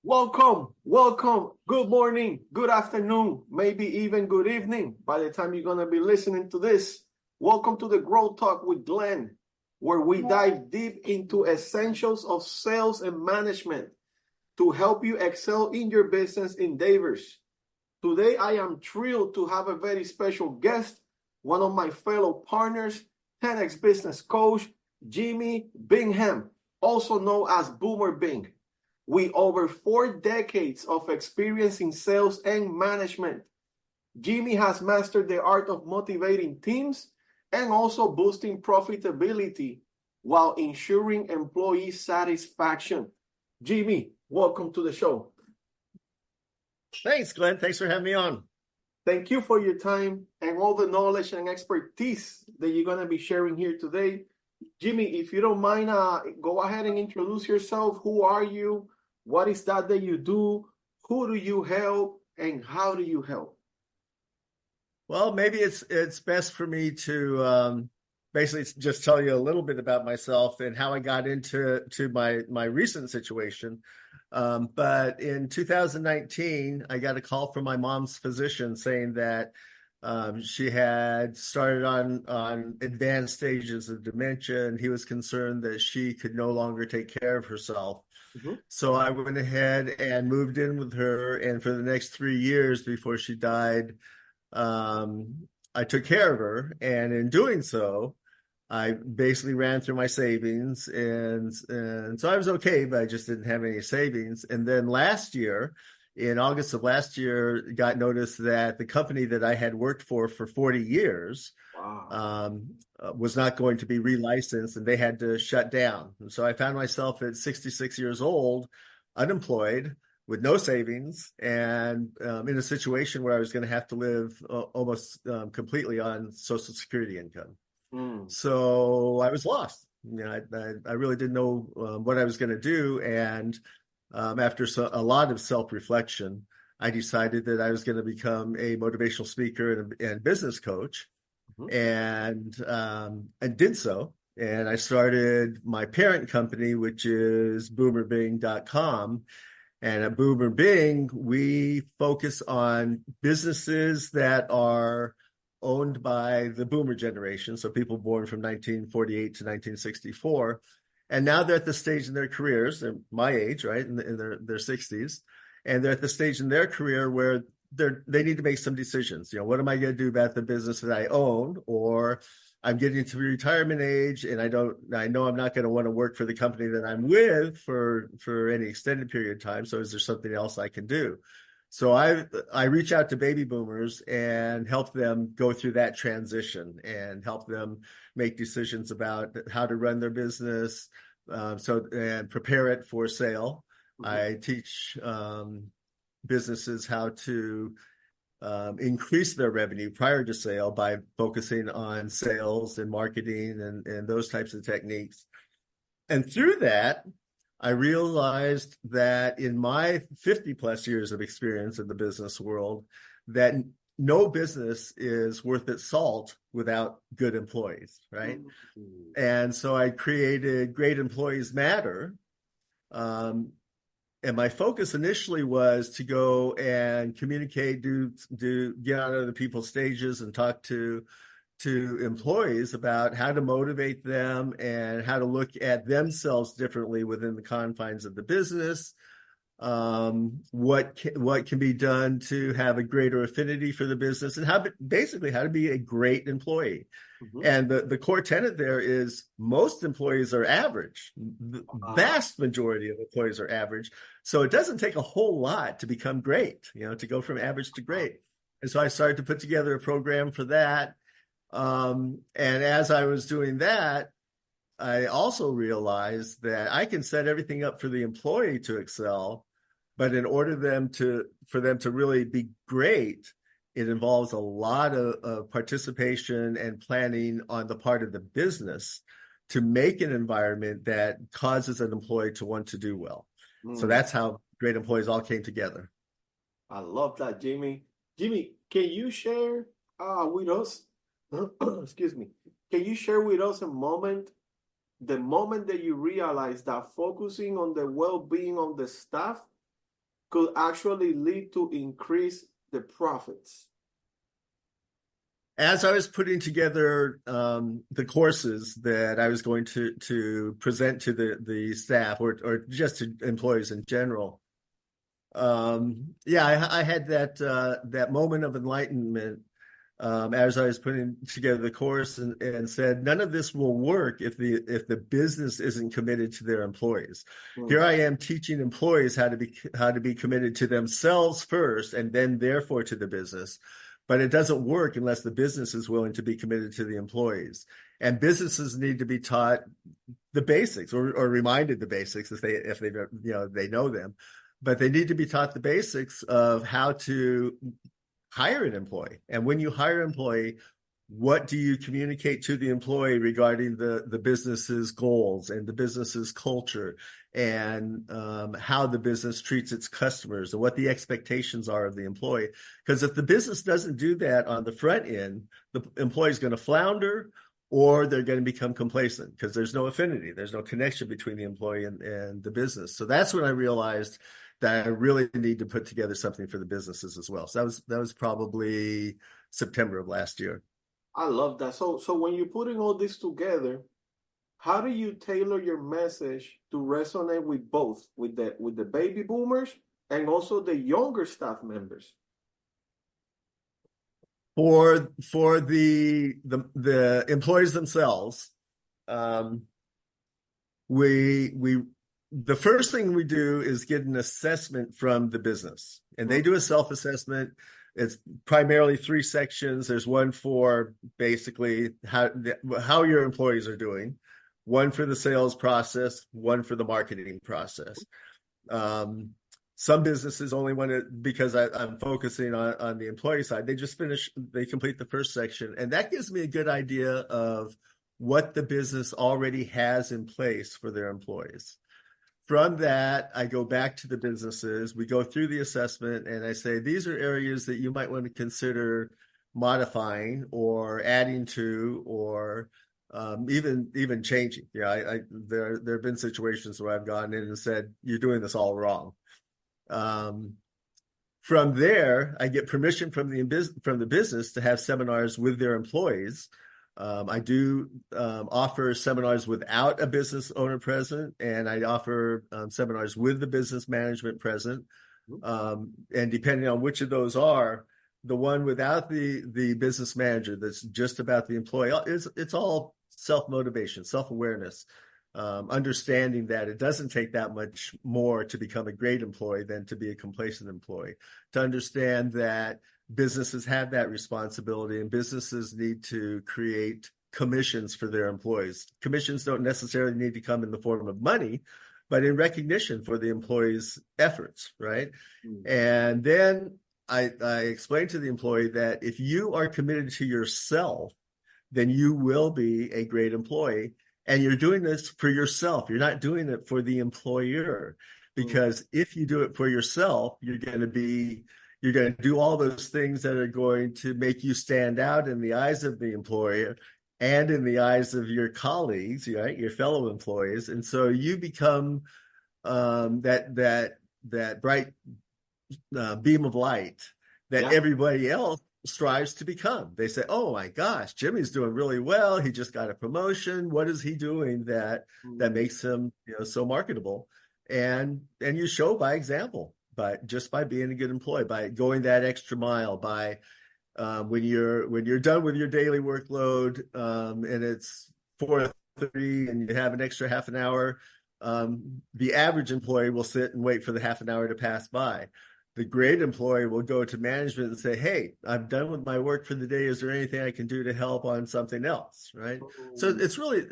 Welcome. Good morning, good afternoon, maybe even good evening by the time you're going to be listening to this. Welcome to the Growth Talk with Glenn, where we dive deep into essentials of sales and management to help you excel in your business endeavors. Today, I am thrilled to have a very special guest, one of my fellow partners, 10X Business Coach, Jimi Bingham, also known as boomerbing. With over 4 decades of experience in sales and management, Jimi has mastered the art of motivating teams and also boosting profitability while ensuring employee satisfaction. Jimi, welcome to the show. Thanks, Glenn. Thanks for having me on. Thank you for your time and all the knowledge and expertise that you're going to be sharing here today. Jimi, if you don't mind, go ahead and introduce yourself. Who are you? What is that you do? Who do you help? And how do you help? Well, maybe it's best for me to basically just tell you a little bit about myself and how I got into my recent situation. But in 2019, I got a call from my mom's physician saying that she had started on advanced stages of dementia, and he was concerned that she could no longer take care of herself. Mm-hmm. So I went ahead and moved in with her, and for the next 3 years before she died, I took care of her, and in doing so, I basically ran through my savings, and so I was okay, but I just didn't have any savings. And then last year, in August of last year, got notice that the company that I had worked for 40 years was not going to be relicensed, and they had to shut down. And so I found myself at 66 years old, unemployed, with no savings, and in a situation where I was going to have to live almost completely on Social Security income. So I was lost. I really didn't know what I was going to do, and after a lot of self-reflection, I decided that I was going to become a motivational speaker and business coach. Mm-hmm. And I did so. And I started my parent company, which is boomerbing.com. And at Boomerbing, we focus on businesses that are owned by the boomer generation, so people born from 1948 to 1964. And now they're at the stage in their careers, they're my age, right, in their 60s, and they're at the stage in their career where they need to make some decisions. What am I going to do about the business that I own? Or I'm getting to retirement age, and I know I'm not going to want to work for the company that I'm with for any extended period of time. So is there something else I can do? So I reach out to baby boomers and help them go through that transition and help them make decisions about how to run their business, and prepare it for sale. Mm-hmm. I teach businesses how to increase their revenue prior to sale by focusing on sales and marketing and those types of techniques. And through that, I realized that in my 50 plus years of experience in the business world, that no business is worth its salt without good employees, right? Mm-hmm. And so I created Great Employees Matter. And my focus initially was to go and communicate, get on other people's stages and talk to employees about how to motivate them and how to look at themselves differently within the confines of the business. What can be done to have a greater affinity for the business, and how to be a great employee. Mm-hmm. And the core tenet there is most employees are average. The vast majority of employees are average. So it doesn't take a whole lot to become great, to go from average to great. And so I started to put together a program for that. And as I was doing that, I also realized that I can set everything up for the employee to excel, but in order for them to really be great, it involves a lot of participation and planning on the part of the business to make an environment that causes an employee to want to do well. So that's how Great Employees all came together. I love that, Jimi. Jimi, can you share with us, excuse me, can you share with us the moment that you realized that focusing on the well-being of the staff could actually lead to increase the profits? As I was putting together the courses that I was going to present to the staff or just to employees in general, I had that moment of enlightenment as I was putting together the course and said, none of this will work if the business isn't committed to their employees. Here I am teaching employees how to be committed to themselves first and then therefore to the business. But it doesn't work unless the business is willing to be committed to the employees. And businesses need to be taught the basics or reminded the basics if they know them. But they need to be taught the basics of how to hire an employee. And when you hire an employee, what do you communicate to the employee regarding the business's goals and the business's culture and how the business treats its customers and what the expectations are of the employee? Because if the business doesn't do that on the front end, the employee is going to flounder or they're going to become complacent because there's no affinity. There's no connection between the employee and the business. So that's when I realized that I really need to put together something for the businesses as well. So that was probably September of last year. I love that. So when you're putting all this together, how do you tailor your message to resonate with both, with the baby boomers and also the younger staff members? For the employees themselves, the first thing we do is get an assessment from the business, and they do a self-assessment. It's primarily 3 sections. There's one for basically how your employees are doing, one for the sales process, one for the marketing process. Some businesses only want to, because I'm focusing on the employee side, they complete the first section. And that gives me a good idea of what the business already has in place for their employees. From that, I go back to the businesses, we go through the assessment, and I say, these are areas that you might want to consider modifying or adding to or even changing. Yeah, there have been situations where I've gone in and said, you're doing this all wrong. From there, I get permission from the business to have seminars with their employees. I do offer seminars without a business owner present, and I offer seminars with the business management present. And depending on which of those are, the one without the business manager that's just about the employee, it's all self-motivation, self-awareness, understanding that it doesn't take that much more to become a great employee than to be a complacent employee, to understand that businesses have that responsibility and businesses need to create commissions for their employees. Commissions don't necessarily need to come in the form of money, but in recognition for the employee's efforts, right? And then I explain to the employee that if you are committed to yourself, then you will be a great employee. And you're doing this for yourself. You're not doing it for the employer. Because if you do it for yourself, you're going to do all those things that are going to make you stand out in the eyes of the employer and in the eyes of your colleagues, right? Your fellow employees. And so you become that bright beam of light that everybody else strives to become. They say, oh my gosh, Jimmy's doing really well. He just got a promotion. What is he doing that makes him, so marketable? And you show by example, just by being a good employee, by going that extra mile, by when you're done with your daily workload and it's 4:30 and you have an extra half an hour, the average employee will sit and wait for the half an hour to pass by. The great employee will go to management and say, hey, I'm done with my work for the day. Is there anything I can do to help on something else, right? So it's really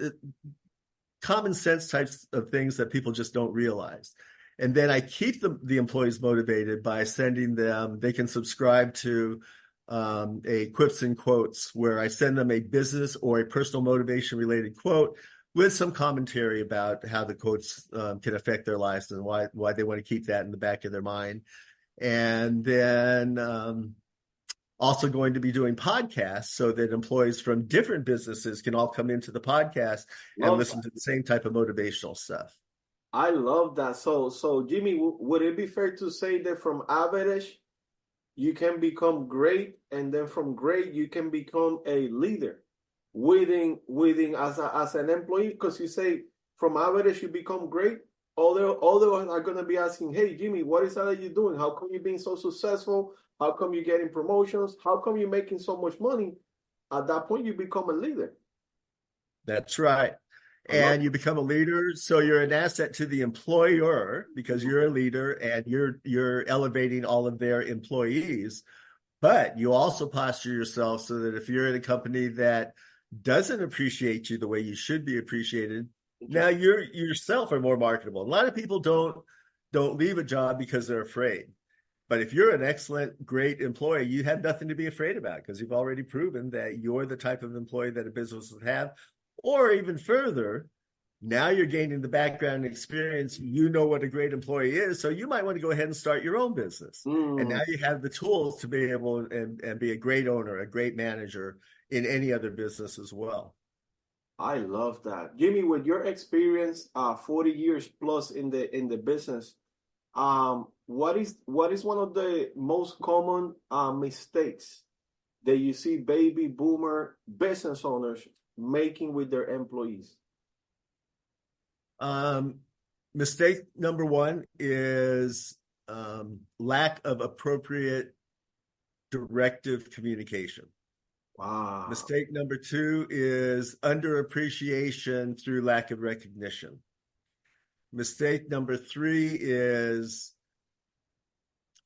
common sense types of things that people just don't realize. And then I keep the employees motivated by sending them, they can subscribe to a quips and quotes where I send them a business or a personal motivation related quote with some commentary about how the quotes can affect their lives and why they want to keep that in the back of their mind. And then also going to be doing podcasts so that employees from different businesses can all come into the podcast and listen to the same type of motivational stuff. I love that. So Jimmy, would it be fair to say that from average you can become great, and then from great you can become a leader within as an employee? Because you say from average you become great. Others are gonna be asking, "Hey Jimmy, what is that you're doing? How come you being so successful? How come you getting promotions? How come you making so much money?" At that point, you become a leader. That's right. I love And you become a leader, so you're an asset to the employer because you're a leader and you're elevating all of their employees. But you also posture yourself so that if you're in a company that doesn't appreciate you the way you should be appreciated, now it. you're yourself are more marketable. A lot of people don't leave a job because they're afraid. But if you're an excellent, great employee, you have nothing to be afraid about because you've already proven that you're the type of employee that a business would have. Or even further, now you're gaining the background and experience. You know what a great employee is. So you might want to go ahead and start your own business. And Mm. now you have the tools to be able and be a great owner, a great manager in any other business as well. I love that. Jimmy, with your experience, 40 years plus in the business, what is one of the most common mistakes that you see baby boomer business owners making with their employees? Um, Mistake number one is lack of appropriate directive communication. Wow. Mistake number two is underappreciation through lack of recognition. Mistake number three is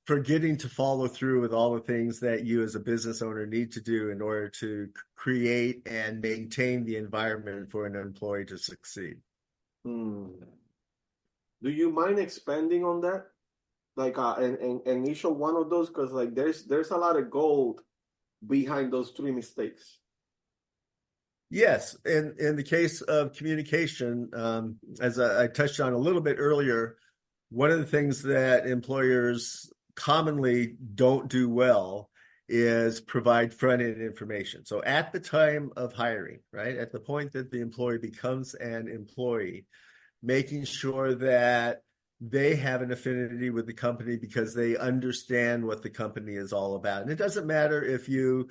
forgetting to follow through with all the things that you as a business owner need to do in order to create and maintain the environment for an employee to succeed. Hmm. Do you mind expanding on that? Like and each of one of those, because like there's a lot of gold behind those three mistakes. Yes, in the case of communication, as I touched on a little bit earlier, one of the things that employers commonly don't do well is provide front-end information. So at the time of hiring, right, at the point that the employee becomes an employee, making sure that they have an affinity with the company because they understand what the company is all about. And it doesn't matter if you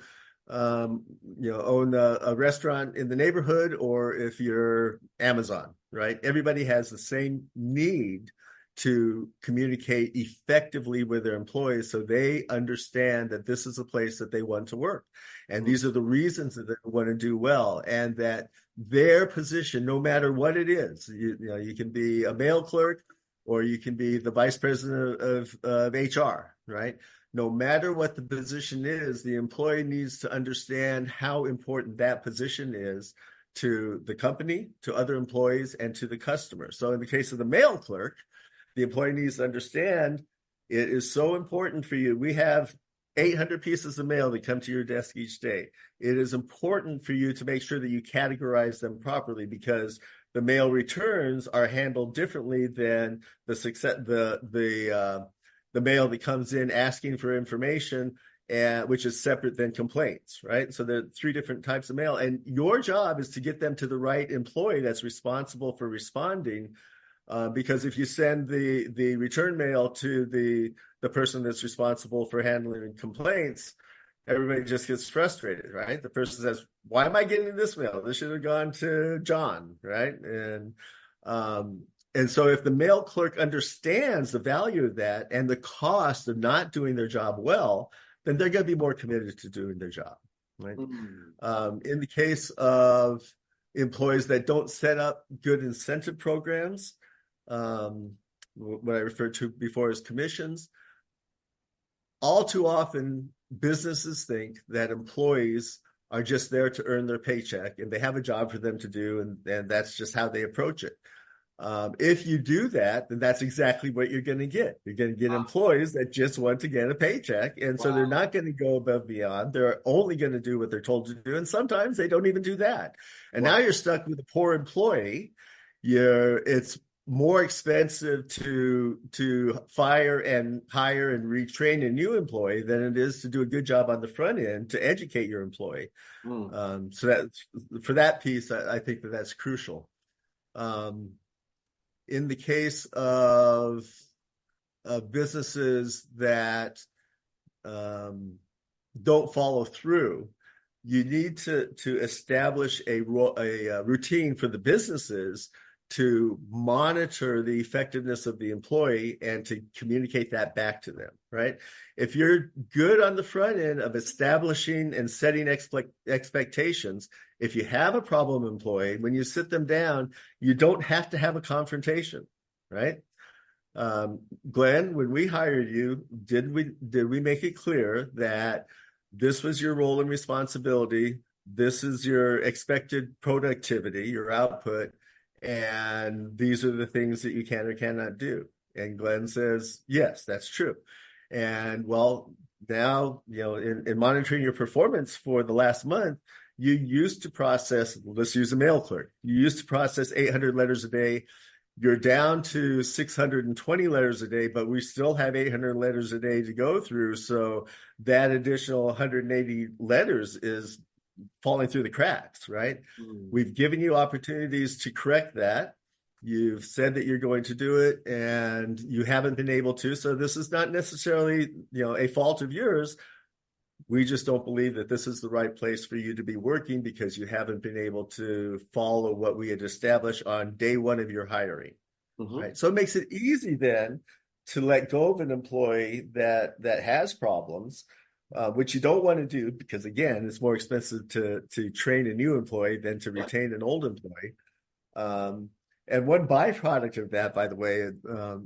own a restaurant in the neighborhood or if you're Amazon, right? Everybody has the same need to communicate effectively with their employees so they understand that this is a place that they want to work. And these are the reasons that they want to do well, and that their position, no matter what it is, you can be a mail clerk or you can be the vice president of HR, right? No matter what the position is, the employee needs to understand how important that position is to the company, to other employees, and to the customer. So in the case of the mail clerk, the employee needs to understand it is so important for you. We have 800 pieces of mail that come to your desk each day. It is important for you to make sure that you categorize them properly because the mail returns are handled differently than the mail that comes in asking for information, which is separate than complaints, right? So there are three different types of mail, and your job is to get them to the right employee that's responsible for responding. Because if you send the return mail to the person that's responsible for handling complaints, everybody just gets frustrated, right? The person says, "Why am I getting this mail? This should have gone to John," right? And so if the mail clerk understands the value of that and the cost of not doing their job well, then they're going to be more committed to doing their job, right? Mm. In the case of employees that don't set up good incentive programs, what I referred to before as commissions, all too often businesses think that employees are just there to earn their paycheck and they have a job for them to do, and that's just how they approach it. If you do that, then that's exactly what you're going to get. You're going to get Wow. employees that just want to get a paycheck. And so they're Wow. not going to go above and beyond. They're only going to do what they're told to do. And sometimes they don't even do that. And now Wow. you're stuck with a poor employee. It's more expensive to fire and hire and retrain a new employee than it is to do a good job on the front end to educate your employee. So that for that piece, I think that's crucial. in the case of businesses that don't follow through, you need to establish a routine for the businesses to monitor the effectiveness of the employee and to communicate that back to them, right? If you're good on the front end of establishing and setting expectations, if you have a problem employee, when you sit them down, you don't have to have a confrontation, right? Glenn, when we hired you, did we make it clear that this was your role and responsibility? This is your expected productivity, your output, and these are the things that you can or cannot do. And Glenn says, yes, that's true. And well, now, in monitoring your performance for the last month, you used to process, let's use a mail clerk. You used to process 800 letters a day. You're down to 620 letters a day, but we still have 800 letters a day to go through. So that additional 180 letters is falling through the cracks, right? We've given you opportunities to correct that. You've said that you're going to do it and you haven't been able to. So this is not necessarily, a fault of yours. We just don't believe that this is the right place for you to be working because you haven't been able to follow what we had established on day one of your hiring. Right? So it makes it easy then to let go of an employee that has problems, which you don't want to do because, again, it's more expensive to train a new employee than to retain an old employee. And one byproduct of that, by the way,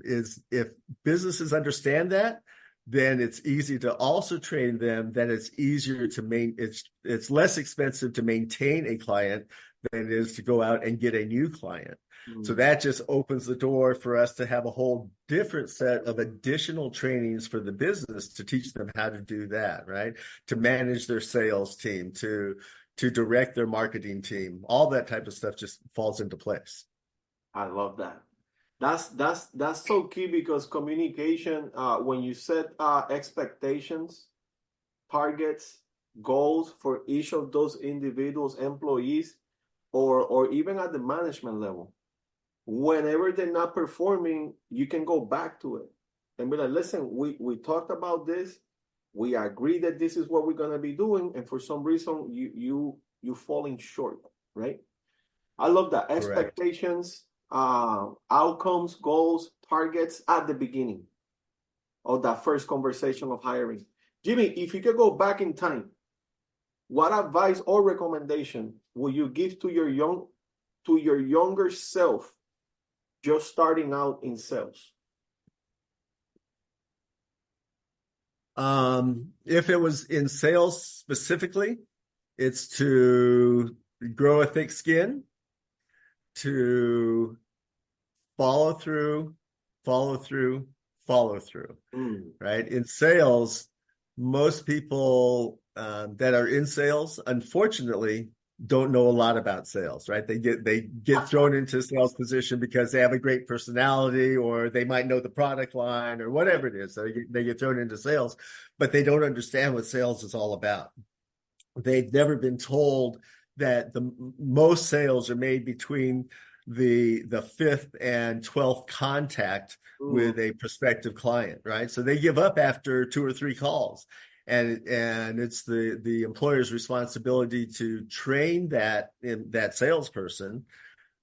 is if businesses understand that, then it's easy to also train them that it's easier to it's less expensive to maintain a client than it is to go out and get a new client. So that just opens the door for us to have a whole different set of additional trainings for the business to teach them how to do that, right? To manage their sales team, to direct their marketing team, all that type of stuff just falls into place. I love that. That's so key because communication, when you set expectations, targets, goals for each of those individuals, employees, or even at the management level, whenever they're not performing, you can go back to it and be like, listen, we talked about this. We agree that this is what we're going to be doing. And for some reason, you're falling short, right? I love that. Correct. Expectations, outcomes, goals, targets at the beginning of that first conversation of hiring. Jimmy, if you could go back in time, what advice or recommendation would you give to your younger self just starting out in sales? If it was in sales specifically, it's to grow a thick skin, to follow through, right? In sales, most people that are in sales, unfortunately, don't know a lot about sales, right? They get thrown into a sales position because they have a great personality or they might know the product line or whatever it is. So they get thrown into sales, but they don't understand what sales is all about. They've never been told that the most sales are made between the 5th and 12th contact with a prospective client, right? So they give up after 2 or 3 calls. And it's the employer's responsibility to train that salesperson.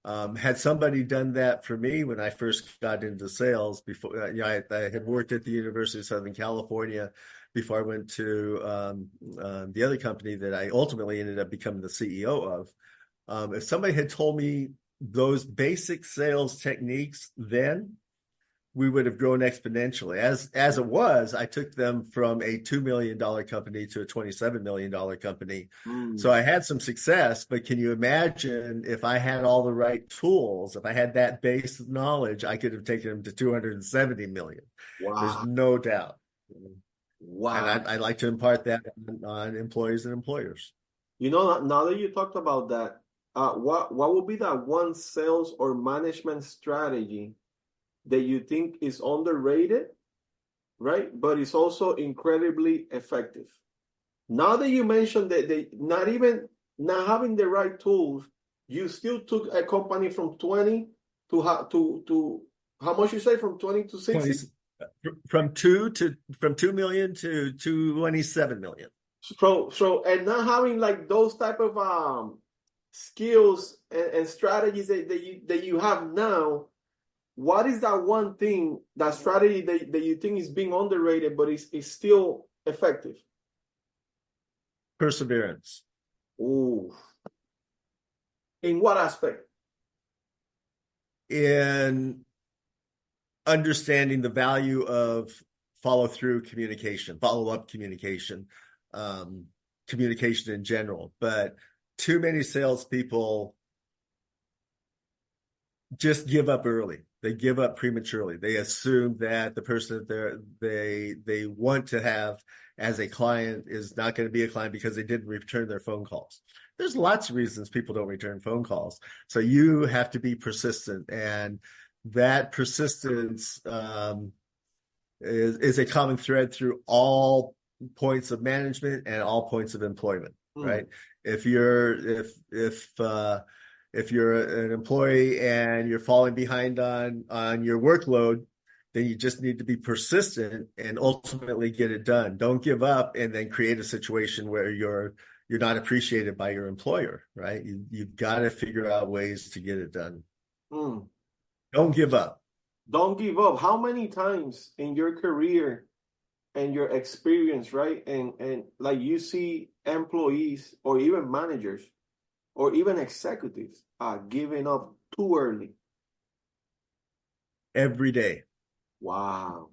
Had somebody done that for me when I first got into sales before, I had worked at the University of Southern California before I went to the other company that I ultimately ended up becoming the CEO of. If somebody had told me those basic sales techniques then, we would have grown exponentially. As it was, I took them from a $2 million company to a $27 million company. So I had some success, but can you imagine if I had all the right tools, if I had that base of knowledge, I could have taken them to 270 million. Wow. There's no doubt. Wow. And I'd like to impart that on employees and employers. Now that you talked about that, what would be that one sales or management strategy that you think is underrated, right? But it's also incredibly effective. Now that you mentioned that they not having the right tools, you still took a company from 20 to how much you say, from 20 to 60? 20, from 2 million to 27 million. So and not having like those type of skills and strategies that you have now, what is that one thing, that strategy that you think is being underrated but is still effective? Perseverance. Ooh. In what aspect? In understanding the value of follow-up communication, communication in general. But too many salespeople just give up early. They give up prematurely. They assume that the person that they want to have as a client is not going to be a client because they didn't return their phone calls. There's lots of reasons people don't return phone calls. So you have to be persistent, and that persistence is a common thread through all points of management and all points of employment, right? If you're an employee and you're falling behind on your workload, then you just need to be persistent and ultimately get it done. Don't give up and then create a situation where you're not appreciated by your employer, right? You've got to figure out ways to get it done. Don't give up. Don't give up. How many times in your career and your experience, right? And like you see employees or even managers or even executives giving up too early? Every day. Wow.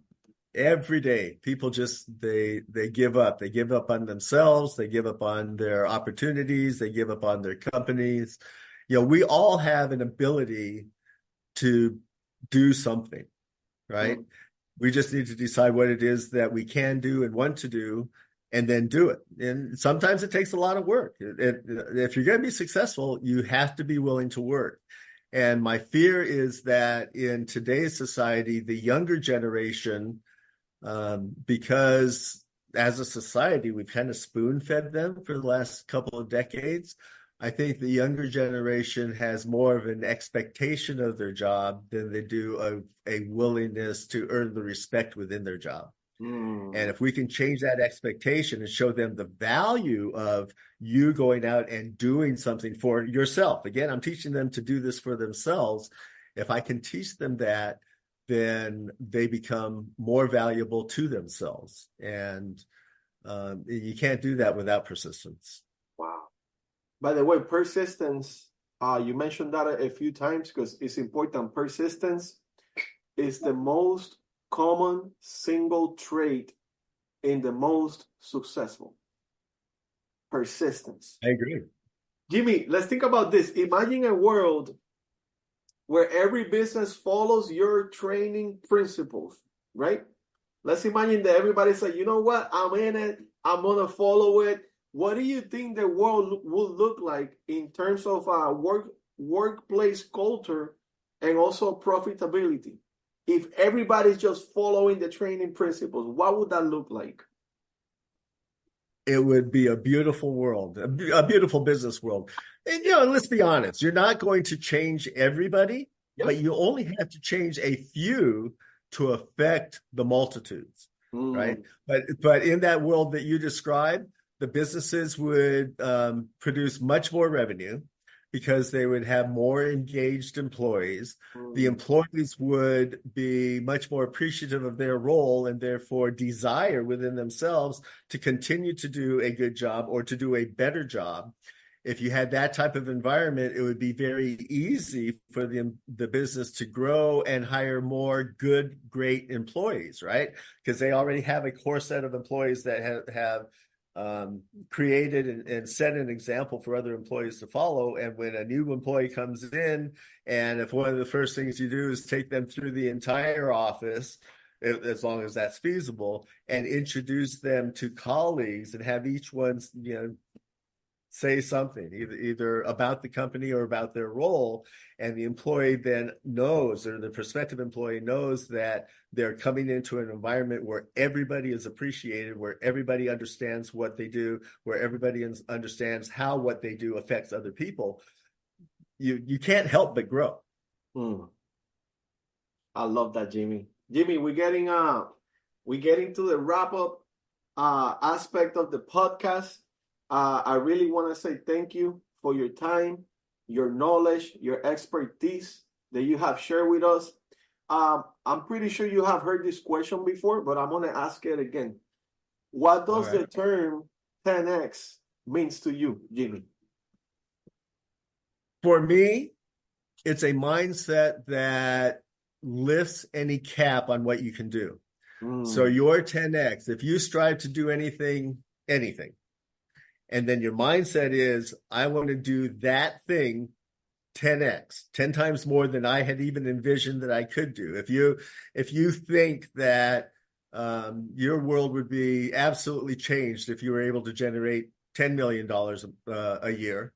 Every day, people just, they give up. They give up on themselves. They give up on their opportunities. They give up on their companies. We all have an ability to do something, right? We just need to decide what it is that we can do and want to do, and then do it. And sometimes it takes a lot of work. If you're going to be successful, you have to be willing to work. And my fear is that in today's society, the younger generation, because as a society, we've kind of spoon-fed them for the last couple of decades, I think the younger generation has more of an expectation of their job than they do of a willingness to earn the respect within their job. And if we can change that expectation and show them the value of you going out and doing something for yourself. Again, I'm teaching them to do this for themselves. If I can teach them that, then they become more valuable to themselves. And you can't do that without persistence. Wow. By the way, persistence, you mentioned that a few times because it's important. Persistence is the most common single trait in the most successful. Persistence. I agree. Jimmy, let's think about this. Imagine a world where every business follows your training principles, right? Let's imagine that everybody says, you know what, I'm in it, I'm going to follow it. What do you think the world will look like in terms of workplace culture and also profitability? If everybody's just following the training principles, what would that look like? It would be a beautiful world, a beautiful business world. And, let's be honest, you're not going to change everybody, but you only have to change a few to affect the multitudes, right? But in that world that you described, the businesses would produce much more revenue because they would have more engaged employees. The employees would be much more appreciative of their role and therefore desire within themselves to continue to do a good job or to do a better job. If you had that type of environment, it would be very easy for the business to grow and hire more good, great employees, right? Because they already have a core set of employees that have created and set an example for other employees to follow. And when a new employee comes in, and if one of the first things you do is take them through the entire office, as long as that's feasible, and introduce them to colleagues and have each one, say something either about the company or about their role, and the employee then knows, or the prospective employee knows, that they're coming into an environment where everybody is appreciated, where everybody understands what they do, where everybody understands how what they do affects other people, you can't help but grow. I love that, Jimmy. Jimmy, we're getting to the wrap up aspect of the podcast. I really want to say thank you for your time, your knowledge, your expertise that you have shared with us. I'm pretty sure you have heard this question before, but I'm going to ask it again. What All does right. the term 10x means to you, Jimmy? For me, it's a mindset that lifts any cap on what you can do. So your 10x, if you strive to do anything, and then your mindset is, I want to do that thing 10x, 10 times more than I had even envisioned that I could do. If you think that your world would be absolutely changed if you were able to generate $10 million a year,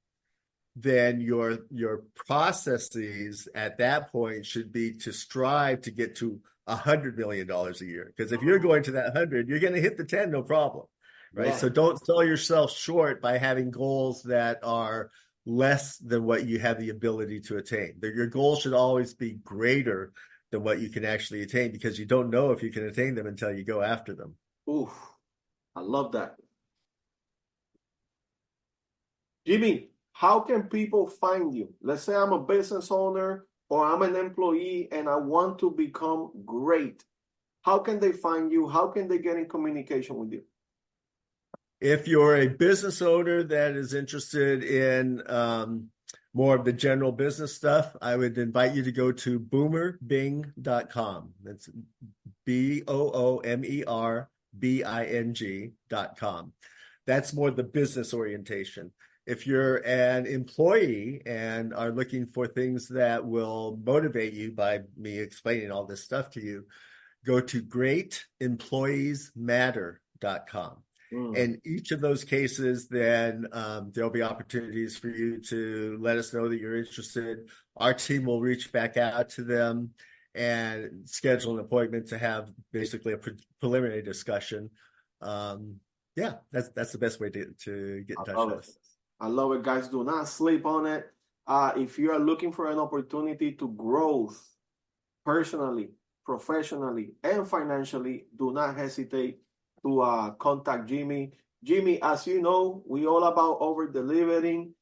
then your processes at that point should be to strive to get to $100 million a year. Because if you're going to that 100, you're going to hit the 10, no problem. Right. Yeah. So don't sell yourself short by having goals that are less than what you have the ability to attain. Your goal should always be greater than what you can actually attain, because you don't know if you can attain them until you go after them. Oof, I love that. Jimmy, how can people find you? Let's say I'm a business owner or I'm an employee and I want to become great. How can they find you? How can they get in communication with you? If you're a business owner that is interested in more of the general business stuff, I would invite you to go to boomerbing.com. That's boomerbing.com. That's more the business orientation. If you're an employee and are looking for things that will motivate you by me explaining all this stuff to you, go to greatemployeesmatter.com. And each of those cases, then there'll be opportunities for you to let us know that you're interested. Our team will reach back out to them and schedule an appointment to have basically a preliminary discussion. Yeah, that's the best way to get in touch with us. I love it, guys. Do not sleep on it. If you are looking for an opportunity to grow personally, professionally, and financially, do not hesitate to contact Jimmy. Jimmy, as you know, we all about over-delivering,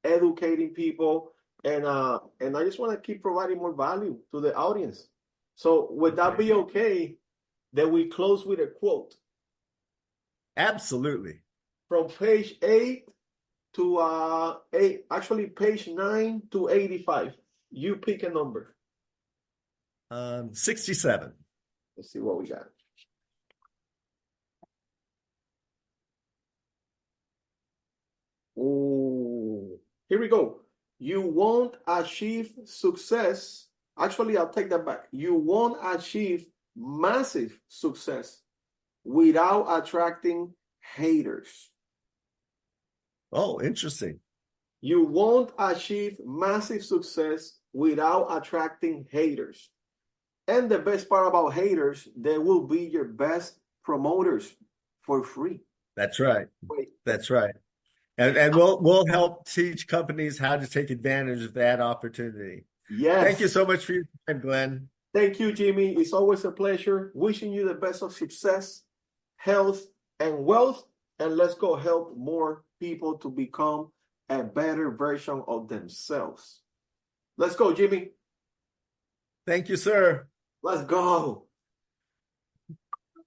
educating people, and I just want to keep providing more value to the audience. So would that be okay that we close with a quote? Absolutely. From page 8 to page 9 to 85. You pick a number. 67. Let's see what we got. Oh, here we go. You won't achieve success. Actually, I'll take that back. You won't achieve massive success without attracting haters. Oh, interesting. You won't achieve massive success without attracting haters. And the best part about haters, they will be your best promoters for free. That's right. That's right. And we'll help teach companies how to take advantage of that opportunity. Yes. Thank you so much for your time, Glenn. Thank you, Jimmy. It's always a pleasure. Wishing you the best of success, health, and wealth. And let's go help more people to become a better version of themselves. Let's go, Jimmy. Thank you, sir. Let's go.